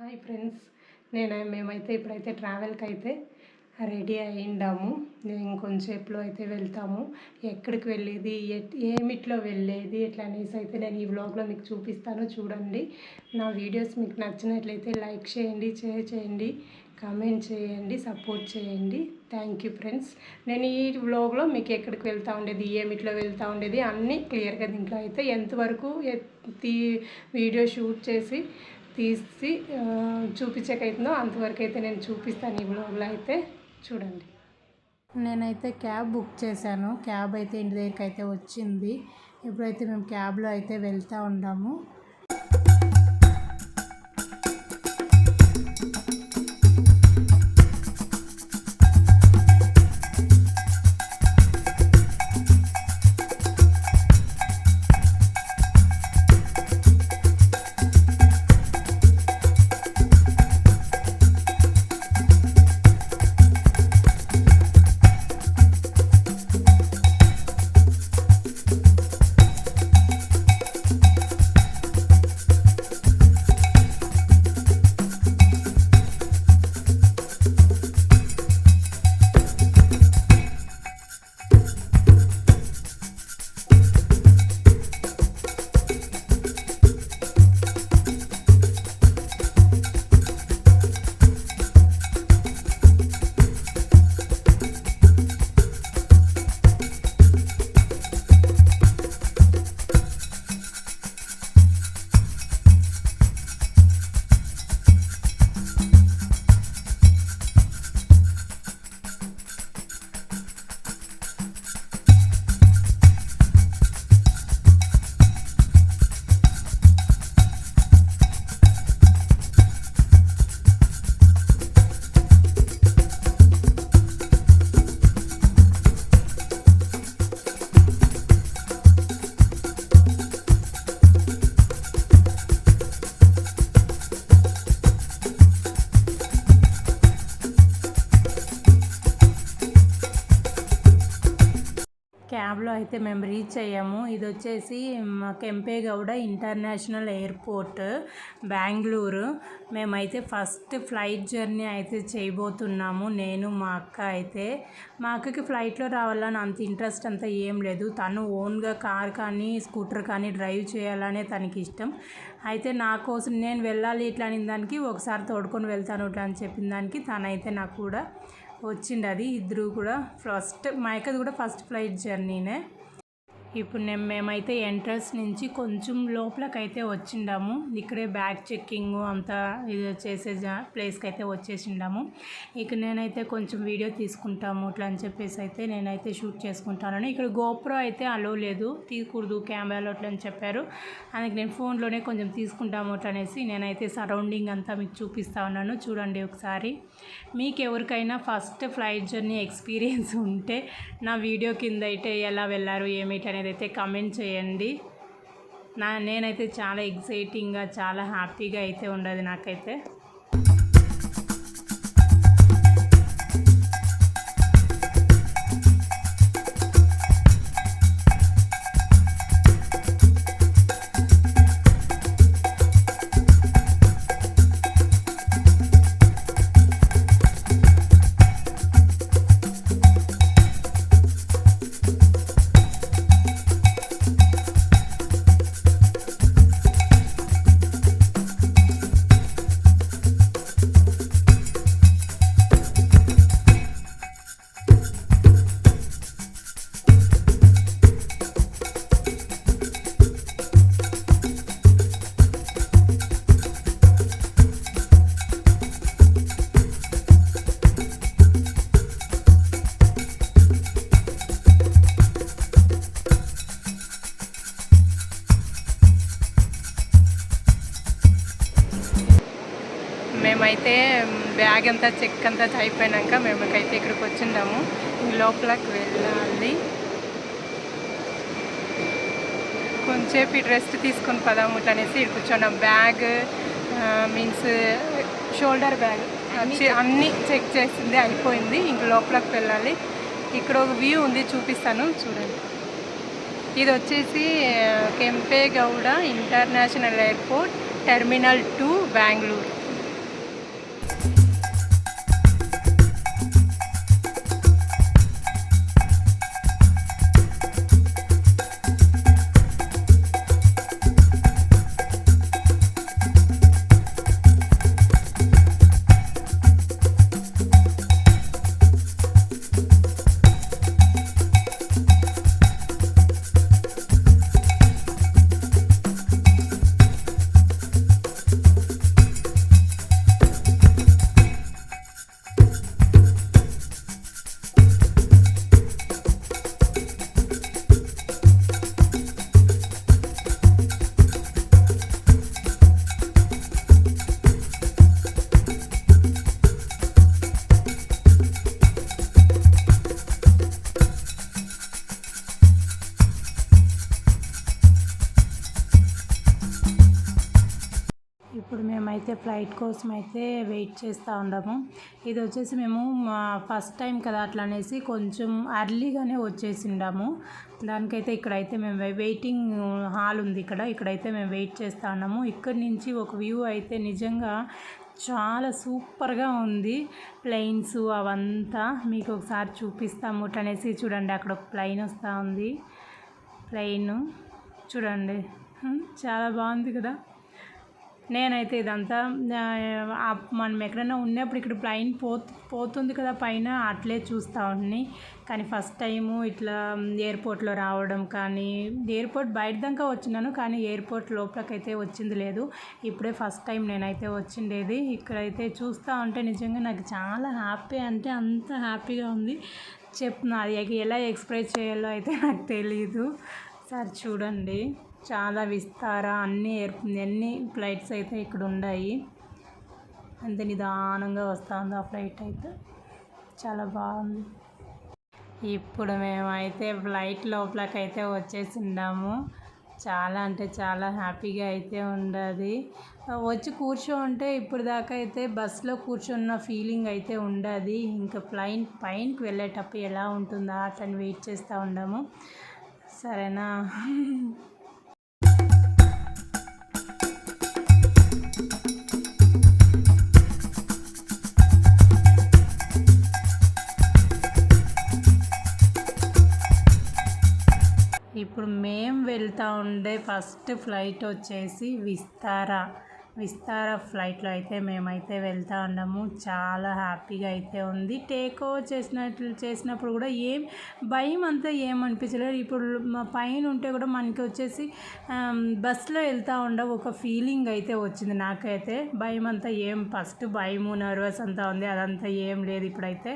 Hi friends, మేమైతే ఇప్పుడైతే ట్రావెల్కి అయితే రెడీ అయ్యిండాము. నేను ఇంకొంచెంసేపులో అయితే వెళ్తాము. ఎక్కడికి వెళ్ళేది, ఏమిట్లో వెళ్ళేది ఎట్లా అనేసి అయితే నేను ఈ వ్లాగ్లో మీకు చూపిస్తాను. చూడండి. నా వీడియోస్ మీకు నచ్చినట్లయితే లైక్ చేయండి, షేర్ చేయండి, కామెంట్ చేయండి, సపోర్ట్ చేయండి. Thank you friends. నేను ఈ వ్లాగ్లో మీకు ఎక్కడికి వెళ్తూ ఉండేది, ఏమిట్లో వెళ్తూ ఉండేది అన్నీ క్లియర్గా దీంట్లో అయితే ఎంతవరకు వీడియో షూట్ చేసి తీసి చూపించకైతుందో అంతవరకు అయితే నేను చూపిస్తాను ఈ వ్లాగ్లో అయితే. చూడండి. నేనైతే క్యాబ్ బుక్ చేశాను. క్యాబ్ అయితే ఇంటి దగ్గరికి అయితే వచ్చింది. ఇప్పుడైతే మేము క్యాబ్లో అయితే వెళ్తూ ఉన్నాము. క్యాబ్లో అయితే మేము రీచ్ అయ్యాము. ఇది వచ్చేసి కెంపేగౌడ ఇంటర్నేషనల్ ఎయిర్పోర్ట్, బెంగళూరు. మేమైతే ఫస్ట్ ఫ్లైట్ జర్నీ అయితే చేయబోతున్నాము. నేను మా అక్క అయితే. మా అక్కకి ఫ్లైట్లో రావాలని అంత ఇంట్రెస్ట్ అంతా ఏం లేదు. తను ఓన్గా కార్ కానీ స్కూటర్ కానీ డ్రైవ్ చేయాలనే తనకి ఇష్టం. అయితే నా కోసం నేను వెళ్ళాలి ఇట్లా అని దానికి ఒకసారి తోడుకొని వెళ్తాను ఇట్లా అని చెప్పిన దానికి తనైతే నాకు కూడా వచ్చింది. అది ఇద్దరు కూడా మా అక్కది కూడా ఫస్ట్ ఫ్లైట్ జర్నీనే. ఇప్పుడు మేమైతే ఎంట్రన్స్ నుంచి కొంచెం లోపలికైతే వచ్చిండాము. ఇక్కడే బ్యాగ్ చెక్కింగ్ అంతా ఇది చేసే ప్లేస్కి అయితే వచ్చేసిండాము. ఇక నేనైతే కొంచెం వీడియో తీసుకుంటాము ఇట్లా అని చెప్పేసి అయితే నేనైతే షూట్ చేసుకుంటాను. ఇక్కడ గోప్రో అయితే అలో లేదు, తీయకూడదు కెమెరాలో అట్లా అని చెప్పారు. అందుకే నేను ఫోన్లోనే కొంచెం తీసుకుంటాము అట్లా అనేసి నేనైతే సరౌండింగ్ అంతా మీకు చూపిస్తా ఉన్నాను. చూడండి ఒకసారి. మీకు ఎవరికైనా ఫస్ట్ ఫ్లైట్ జర్నీ ఎక్స్పీరియన్స్ ఉంటే నా వీడియో కింద అయితే ఎలా వెళ్ళారు ఏమిటి అనేది అయితే కామెంట్ చేయండి. నేనైతే చాలా ఎక్సైటింగ్గా చాలా హ్యాపీగా అయితే ఉండదు నాకైతే. మేమైతే బ్యాగ్ అంతా చెక్ అంతా అయిపోయినాక మేమకైతే ఇక్కడికి వచ్చిండాము. లోపలికి వెళ్ళాలి. కొంచెంసేపు రెస్ట్ తీసుకొని పదాము ఇట్లా అనేసి ఇక్కడ కూర్చున్నాం. బ్యాగ్ మీన్స్ షోల్డర్ బ్యాగ్ అన్నీ చెక్ చేసింది అయిపోయింది. ఇంక లోపలికి వెళ్ళాలి. ఇక్కడ ఒక వ్యూ ఉంది, చూపిస్తాను చూడండి. ఇది వచ్చేసి Kempegowda international airport terminal 2 Bengaluru. ఇప్పుడు మేమైతే ఫ్లైట్ కోసం అయితే వెయిట్ చేస్తూ ఉన్నాము. ఇది వచ్చేసి మేము ఫస్ట్ టైం కదా అట్లా అనేసి కొంచెం అర్లీగానే వచ్చేసిండాము. దానికైతే ఇక్కడైతే మేము వెయిటింగ్ హాల్ ఉంది ఇక్కడైతే మేము వెయిట్ చేస్తూ ఉన్నాము. ఇక్కడి నుంచి ఒక వ్యూ అయితే నిజంగా చాలా సూపర్గా ఉంది. ప్లెయిన్స్ అవంతా మీకు ఒకసారి చూపిస్తాము అనేసి చూడండి. అక్కడ ఒక ప్లెయిన్ వస్తూ ఉంది. ప్లెయిన్ చూడండి, చాలా బాగుంది కదా. నేనైతే ఇదంతా మనం ఎక్కడైనా ఉన్నప్పుడు ఇక్కడ ప్లెయిన్ పోతుంది కదా పైన, అట్లే చూస్తూ ఉన్నాయి. కానీ ఫస్ట్ టైము ఇట్లా ఎయిర్పోర్ట్లో రావడం కానీ, ఎయిర్పోర్ట్ బయట దాకా వచ్చినాను కానీ ఎయిర్పోర్ట్ లోపలికైతే వచ్చింది లేదు. ఇప్పుడే ఫస్ట్ టైం నేనైతే వచ్చిండేది. ఇక్కడైతే చూస్తూ ఉంటే నిజంగా నాకు చాలా హ్యాపీ, అంటే అంత హ్యాపీగా ఉంది. అది ఎలా ఎక్స్ప్రెస్ చేయాలో అయితే నాకు తెలీదు. సరే చూడండి, చాలా విస్తార అన్ని ఫ్లైట్స్ అయితే ఇక్కడ ఉన్నాయి. అంతే నిదానంగా వస్తుంది ఆ ఫ్లైట్ అయితే, చాలా బాగుంది. ఇప్పుడు మేమైతే ఫ్లైట్ లోపలికైతే వచ్చేసిండాము. చాలా అంటే చాలా హ్యాపీగా అయితే ఉండదు. వచ్చి కూర్చోంటే ఇప్పుడు దాకా అయితే బస్సులో కూర్చున్న ఫీలింగ్ అయితే ఉండదు. ఇంకా పైనకి వెళ్ళేటప్పుడు ఎలా ఉంటుందా అట్లని వెయిట్ చేస్తూ ఉన్నాము. సరేనా. ఇప్పుడు మేము వెళ్తూ ఉండే ఫస్ట్ ఫ్లైట్ వచ్చేసి విస్తారా ఫ్లైట్లో అయితే మేమైతే వెళ్తూ ఉన్నాము. చాలా హ్యాపీగా అయితే ఉంది. టేక్ ఓవర్ చేసినప్పుడు కూడా భయం అంతా ఏమనిపించలేదు. ఇప్పుడు మా పైన ఉంటే కూడా మనకి వచ్చేసి బస్సులో వెళ్తూ ఉండవు ఒక ఫీలింగ్ అయితే వచ్చింది నాకైతే. భయం అంతా ఫస్ట్ భయము నర్వస్ అంతా ఉంది, అదంతా ఏం లేదు ఇప్పుడైతే.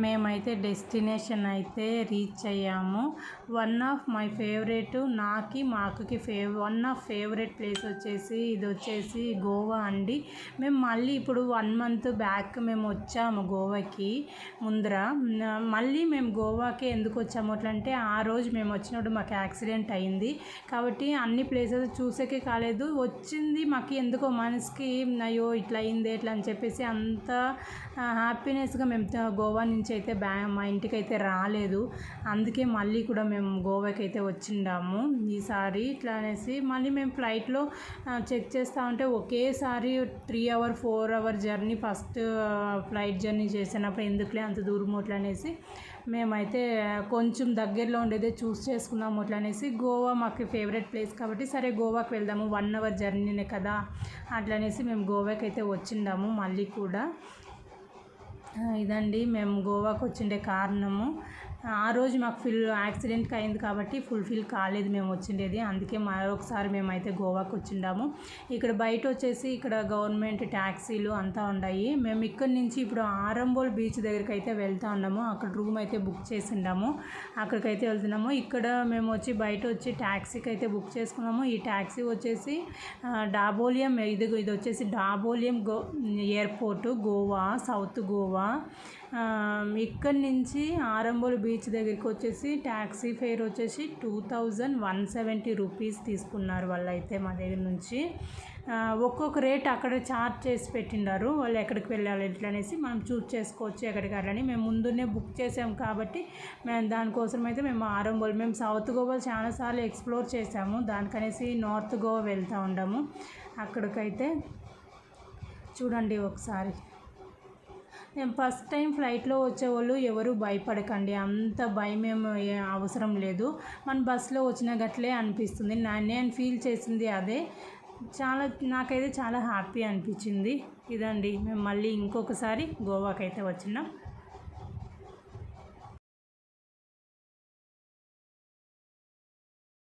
మేమైతే డెస్టినేషన్ అయితే రీచ్ అయ్యాము. వన్ ఆఫ్ మై ఫేవరెట్, మాకుకి వన్ ఆఫ్ ఫేవరెట్ ప్లేస్ వచ్చేసి ఇది వచ్చేసి గోవా అండి. మేము మళ్ళీ ఇప్పుడు 1 month బ్యాక్ మేము వచ్చాము గోవాకి. మళ్ళీ మేము గోవాకి ఎందుకు వచ్చాము అంటే, ఆ రోజు మేము వచ్చినప్పుడు మాకు యాక్సిడెంట్ అయింది కాబట్టి అన్ని ప్లేసెస్ చూసేకే కాలేదు. వచ్చింది మాకు ఎందుకో మనసుకి అయ్యో ఇట్లా అయింది ఎట్లా అని చెప్పేసి అంత హ్యాపీనెస్గా మేము గోవా నుంచి నుంచి అయితే మా ఇంటికి అయితే రాలేదు. అందుకే మళ్ళీ కూడా మేము గోవాకి అయితే వచ్చిండాము ఈసారి. ఇట్లా అనేసి మళ్ళీ మేము ఫ్లైట్లో చెక్ చేస్తూ ఉంటే ఒకేసారి 3 hour 4 hour journey first flight journey చేసినప్పుడు ఎందుకులే అంత దూరం అట్లా అనేసి మేమైతే కొంచెం దగ్గరలో ఉండేదే చూస్ చేసుకున్నాము. అట్లా అనేసి గోవా మాకు ఫేవరెట్ ప్లేస్ కాబట్టి సరే గోవాకి వెళ్దాము, 1 అవర్ జర్నీనే కదా అట్లా అనేసి మేము గోవాకి అయితే వచ్చిండాము మళ్ళీ కూడా. ఇదండి మేము గోవాకి వచ్చిండే కారణము. ఆ రోజు మాకు యాక్సిడెంట్ అయింది కాబట్టి ఫుల్ఫిల్ కాలేదు మేము వచ్చిండేది. అందుకే మరొకసారి మేమైతే గోవాకి వచ్చిండాము. ఇక్కడ బయట వచ్చేసి ఇక్కడ గవర్నమెంట్ ట్యాక్సీలు అంతా ఉన్నాయి. మేము ఇక్కడి నుంచి ఇప్పుడు ఆరంబోల్ బీచ్ దగ్గరికి అయితే వెళ్తూ ఉన్నాము. అక్కడ రూమ్ అయితే బుక్ చేసిండాము, అక్కడికైతే వెళ్తున్నాము. ఇక్కడ మేము వచ్చి బయట వచ్చి ట్యాక్సీకి అయితే బుక్ చేసుకున్నాము. ఈ ట్యాక్సీ వచ్చేసి డాబోలియం, ఇది వచ్చేసి డాబోలియం ఎయిర్పోర్ట్ గోవా, సౌత్ గోవా. ఇక్కడి నుంచి ఆరంబోల్ బీచ్ దగ్గరికి వచ్చేసి ట్యాక్సీ ఫేర్ వచ్చేసి 2170 రూపీస్ తీసుకున్నారు వాళ్ళైతే మా దగ్గర నుంచి. ఒక్కొక్క రేట్ అక్కడ చార్జ్ చేసి పెట్టిండారు, వాళ్ళు ఎక్కడికి వెళ్ళాలి ఎట్లా అనేసి మనం చూస్ చేసుకోవచ్చు ఎక్కడికి వెళ్ళని. మేము ముందునే బుక్ చేసాము కాబట్టి మేము దానికోసం అయితే మేము సౌత్ గోవా చాలాసార్లు ఎక్స్ప్లోర్ చేసాము, దానికనేసి నార్త్ గోవా వెళ్తూ ఉంటాము. అక్కడికైతే చూడండి ఒకసారి. నేను ఫస్ట్ టైం ఫ్లైట్లో వచ్చేవాళ్ళు ఎవరు భయపడకండి, అంత భయం అవసరం లేదు. మన బస్సులో వచ్చిన గట్లే అనిపిస్తుంది. నేను ఫీల్ చేసింది అదే. నాకైతే చాలా హ్యాపీ అనిపించింది. ఇదండి మేము మళ్ళీ ఇంకొకసారి గోవాకి అయితే వచ్చినాం.